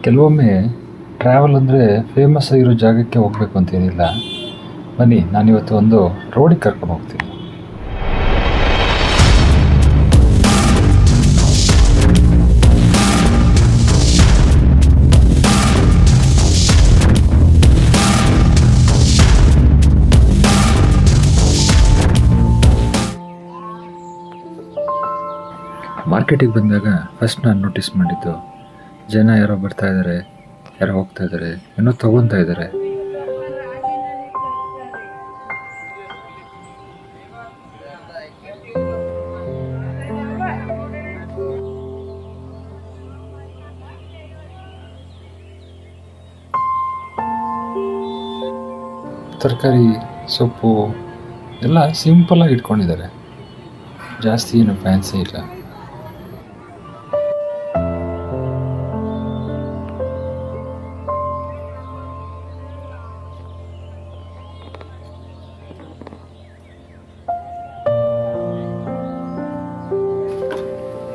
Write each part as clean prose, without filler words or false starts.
ಕೆಲವೊಮ್ಮೆ ಟ್ರಾವೆಲ್ ಅಂದರೆ ಫೇಮಸ್ ಆಗಿರೋ ಜಾಗಕ್ಕೆ ಹೋಗಬೇಕು ಅಂತೇನಿಲ್ಲ. ಬನ್ನಿ, ನಾನಿವತ್ತು ಒಂದು ರೋಡಿಗೆ ಕರ್ಕೊಂಡು ಹೋಗ್ತೀನಿ. ಮಾರ್ಕೆಟಿಗೆ ಬಂದಾಗ ಫಸ್ಟ್ ನಾನು ನೋಟಿಸ್ ಮಾಡಿದ್ದು, ಜನ ಯಾರೋ ಬರ್ತಾ ಇದ್ದಾರೆ, ಯಾರೋ ಹೋಗ್ತಾ ಇದ್ದಾರೆ, ಏನೋ ತೊಗೊತಾ ಇದ್ದಾರೆ. ತರಕಾರಿ, ಸೊಪ್ಪು ಎಲ್ಲ ಸಿಂಪಲ್ಲಾಗಿ ಇಟ್ಕೊಂಡಿದ್ದಾರೆ, ಜಾಸ್ತಿ ಏನು ಫ್ಯಾನ್ಸಿ ಇಲ್ಲ.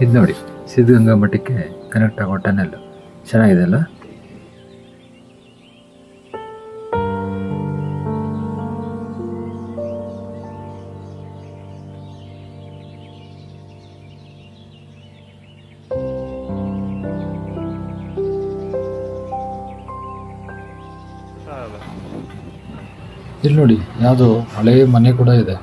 ಇದು ನೋಡಿ, ಸಿದ್ಧಗಂಗಾ ಮಠಕ್ಕೆ ಕನೆಕ್ಟ್ ಆಗೋ ಟನೆಲ್ ಚೆನ್ನಾಗಿದೆ ಅಲ್ಲ. ಇಲ್ಲಿ ನೋಡಿ, ಯಾವುದೋ ಹಳೆಯ ಮನೆ ಕೂಡ ಇದೆ.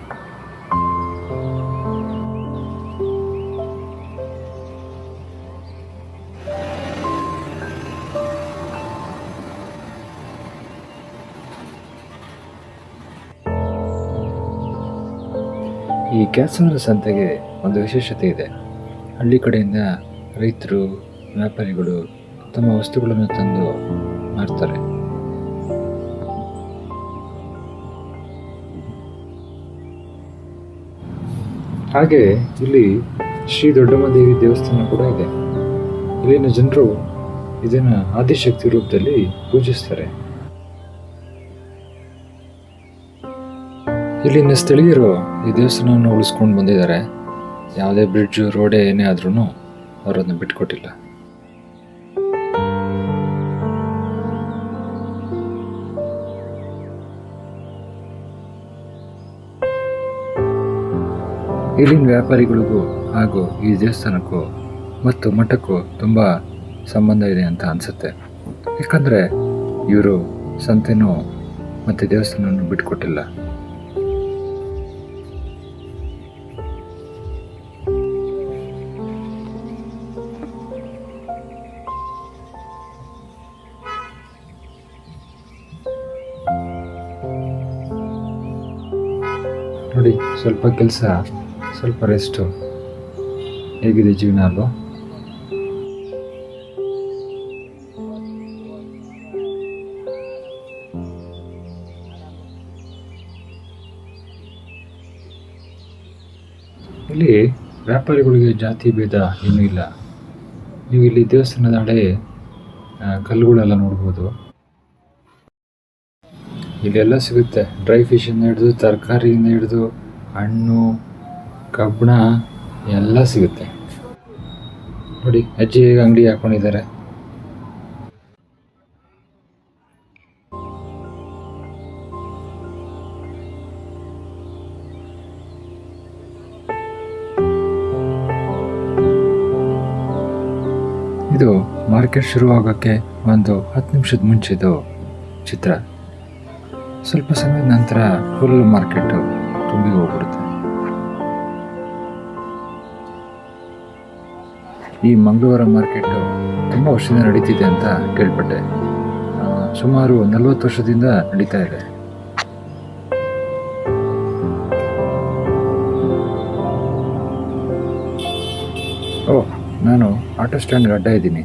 ಈ ಕ್ಯಾತ್ಸಂದ್ರ ಸಂತೆಗೆ ಒಂದು ವಿಶೇಷತೆ ಇದೆ. ಹಳ್ಳಿ ಕಡೆಯಿಂದ ರೈತರು, ವ್ಯಾಪಾರಿಗಳು ತಮ್ಮ ವಸ್ತುಗಳನ್ನು ತಂದು ಮಾರ್ತಾರೆ. ಹಾಗೆ ಇಲ್ಲಿ ಶ್ರೀ ದೊಡ್ಡಮ್ಮ ದೇವಿ ದೇವಸ್ಥಾನ ಕೂಡ ಇದೆ. ಇಲ್ಲಿನ ಜನರು ಇದನ್ನು ಆದಿಶಕ್ತಿ ರೂಪದಲ್ಲಿ ಪೂಜಿಸ್ತಾರೆ. ಇಲ್ಲಿನ ಸ್ಥಳೀಯರು ಈ ದೇವಸ್ಥಾನವನ್ನು ಉಳಿಸ್ಕೊಂಡು ಬಂದಿದ್ದಾರೆ. ಯಾವುದೇ ಬ್ರಿಡ್ಜು, ರೋಡೇ ಏನೇ ಆದ್ರೂ ಅವರನ್ನು ಬಿಟ್ಕೊಟ್ಟಿಲ್ಲ. ಇಲ್ಲಿನ ವ್ಯಾಪಾರಿಗಳಿಗೂ ಹಾಗೂ ಈ ದೇವಸ್ಥಾನಕ್ಕೂ ಮತ್ತು ಮಠಕ್ಕೂ ತುಂಬ ಸಂಬಂಧ ಇದೆ ಅಂತ ಅನಿಸುತ್ತೆ. ಯಾಕಂದರೆ ಇವರು ಸಂತೆನೂ ಮತ್ತು ದೇವಸ್ಥಾನವನ್ನು ಬಿಟ್ಕೊಟ್ಟಿಲ್ಲ. ನೋಡಿ, ಸ್ವಲ್ಪ ಕೆಲಸ, ಸ್ವಲ್ಪ ರೆಸ್ಟು. ಹೇಗಿದೆ ಜೀವನ ಅಲ್ವಾ? ಇಲ್ಲಿ ವ್ಯಾಪಾರಿಗಳಿಗೆ ಜಾತಿ ಭೇದ ಏನೂ ಇಲ್ಲ. ನೀವು ಇಲ್ಲಿ ದೇವಸ್ಥಾನದ ಹಳೆ ಕಲ್ಲುಗಳೆಲ್ಲ ನೋಡ್ಬೋದು. ಇಲ್ಲೆಲ್ಲ ಸಿಗುತ್ತೆ, ಡ್ರೈ ಫಿಶಿಂದ ಹಿಡಿದು, ತರಕಾರಿಯಿಂದ ಹಿಡಿದು, ಹಣ್ಣು, ಕಬ್ಬಣ ಎಲ್ಲ ಸಿಗುತ್ತೆ. ನೋಡಿ, ಅಜ್ಜಿ ಹೇಗೆ ಅಂಗಡಿ ಹಾಕೊಂಡಿದ್ದಾರೆ. ಇದು ಮಾರ್ಕೆಟ್ ಶುರುವಾಗೋಕ್ಕೆ ಒಂದು 10 ನಿಮಿಷದ ಮುಂಚೆದು ಚಿತ್ರ. ಸ್ವಲ್ಪ ಸಮಯದ ನಂತರ ಫುಲ್ ಮಾರ್ಕೆಟು ತುಂಬಿ ಹೋಗ್ಬಿಡುತ್ತೆ. ಈ ಮಂಗಳವಾರ ಮಾರ್ಕೆಟು ತುಂಬ ವರ್ಷದಿಂದ ನಡೀತಿದೆ ಅಂತ ಕೇಳ್ಪಟ್ಟೆ. ಸುಮಾರು 40 ವರ್ಷದಿಂದ ನಡೀತಾ ಇದೆ. ಓಹ್, ನಾನು ಆಟೋ ಸ್ಟ್ಯಾಂಡ್ಗೆ ಅಡ್ಡ ಇದ್ದೀನಿ.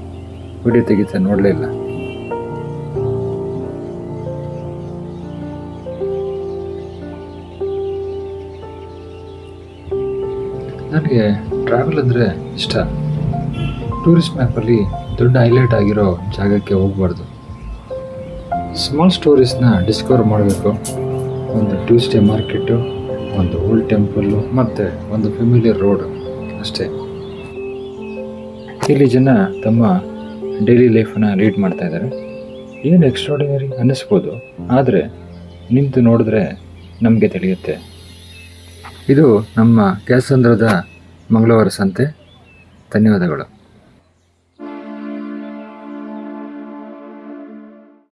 ವಿಡಿಯೋ ತೆಗಿತಾ ನೋಡಲೇ ಇಲ್ಲ. ನನಗೆ ಟ್ರಾವೆಲ್ ಅಂದರೆ ಇಷ್ಟ. ಟೂರಿಸ್ಟ್ ಮ್ಯಾಪಲ್ಲಿ ದೊಡ್ಡ ಹೈಲೈಟ್ ಆಗಿರೋ ಜಾಗಕ್ಕೆ ಹೋಗಬಾರ್ದು. ಸ್ಮಾಲ್ ಸ್ಟೋರೀಸ್ನ ಡಿಸ್ಕವರ್ ಮಾಡಬೇಕು. ಒಂದು ಟ್ಯೂಸ್ಡೇ ಮಾರ್ಕೆಟು, ಒಂದು ಓಲ್ಡ್ ಟೆಂಪಲ್ಲು ಮತ್ತು ಒಂದು ಫೆಮಿಲಿಯರ್ ರೋಡ್ ಅಷ್ಟೇ. ಇಲ್ಲಿ ಜನ ತಮ್ಮ ಡೈಲಿ ಲೈಫನ್ನು ಲೀಡ್ ಮಾಡ್ತಾ ಇದ್ದಾರೆ. ಏನು ಎಕ್ಸ್ಟ್ರಾಡಿನರಿ ಅನ್ನಿಸ್ಬೋದು, ಆದರೆ ನಿಂತು ನೋಡಿದ್ರೆ ನಮಗೆ ತಿಳಿಯುತ್ತೆ. ಇದು ನಮ್ಮ ಕ್ಯಾತ್ಸಂದ್ರದ ಮಂಗಳವಾರ ಸಂತೆ. ಧನ್ಯವಾದಗಳು.